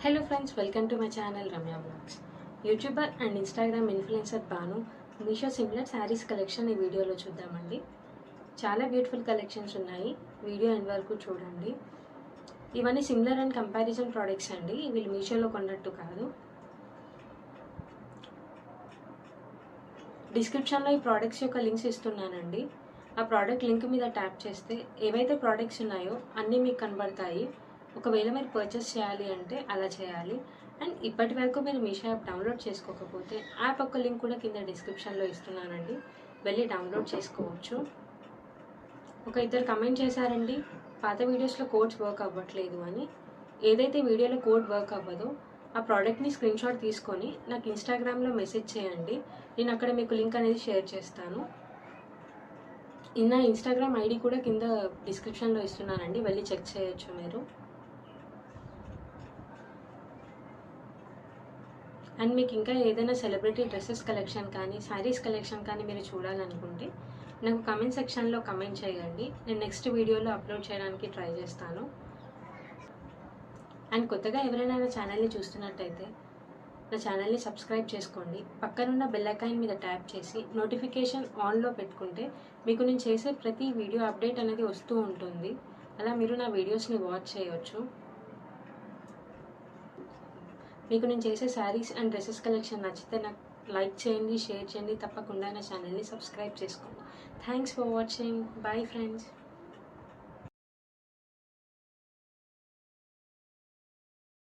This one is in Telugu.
Hello friends, welcome to my channel Ramya Vlogs. YouTuber and Instagram influencer Banu Meesho similar saris collection ఈ వీడియోలో చూద్దామండి. చాలా బ్యూటిఫుల్ కలెక్షన్స్ ఉన్నాయి, వీడియో ఎండ్ వరకు చూడండి. ఇవన్నీ సిమిలర్ అండ్ కంపారిజన్ ప్రోడక్ట్స్ అండి, వీళ్ళు మీషోలో కొన్నట్టు కాదు. డిస్క్రిప్షన్లో ఈ ప్రోడక్ట్స్ యొక్క లింక్స్ ఇస్తున్నానండి. ఆ ప్రోడక్ట్ లింక్ మీద ట్యాప్ చేస్తే ఏవైతే ప్రోడక్ట్స్ ఉన్నాయో అన్నీ మీకు కనబడతాయి. ఒకవేళ మీరు పర్చేస్ చేయాలి అంటే అలా చేయాలి. అండ్ ఇప్పటి వరకు మీరు మీషో యాప్ డౌన్లోడ్ చేసుకోకపోతే యాప్ ఒక లింక్ కూడా కింద డిస్క్రిప్షన్లో ఇస్తున్నానండి, వెళ్ళి డౌన్లోడ్ చేసుకోవచ్చు. ఇద్దరు కమెంట్ చేశారండి, పాత వీడియోస్లో కోడ్స్ వర్క్ అవ్వట్లేదు అని. ఏదైతే వీడియోలో కోడ్ వర్క్ అవ్వదో ఆ ప్రోడక్ట్ని స్క్రీన్ షాట్ తీసుకొని నాకు ఇన్స్టాగ్రామ్లో మెసేజ్ చేయండి, నేను అక్కడ మీకు లింక్ అనేది షేర్ చేస్తాను. నా ఇన్స్టాగ్రామ్ ఐడి కూడా కింద డిస్క్రిప్షన్లో ఇస్తున్నానండి, వెళ్ళి చెక్ చేయొచ్చు మీరు. అండ్ మీకు ఇంకా ఏదైనా సెలబ్రిటీ డ్రెస్సెస్ కలెక్షన్ కానీ శారీస్ కలెక్షన్ కానీ మీరు చూడాలనుకుంటే నాకు కమెంట్ సెక్షన్లో కమెంట్ చేయండి, నేను నెక్స్ట్ వీడియోలో అప్లోడ్ చేయడానికి ట్రై చేస్తాను. అండ్ కొత్తగా ఎవరైనా నా ఛానల్ని చూస్తున్నట్టయితే నా ఛానల్ని సబ్స్క్రైబ్ చేసుకోండి. పక్కనున్న బెల్ ఐకాన్ మీద ట్యాప్ చేసి నోటిఫికేషన్ ఆన్లో పెట్టుకుంటే మీకు నేను చేసే ప్రతి వీడియో అప్డేట్ అనేది వస్తూ ఉంటుంది. అలా మీరు నా వీడియోస్ని వాచ్ చేయవచ్చు. మీకు నేను చేసే శారీస్ అండ్ డ్రెస్సెస్ కలెక్షన్ నచ్చితే నాకు లైక్ చేయండి, షేర్ చేయండి, తప్పకుండా నా ఛానల్ని సబ్స్క్రైబ్ చేసుకోండి. Thanks for watching. Bye friends.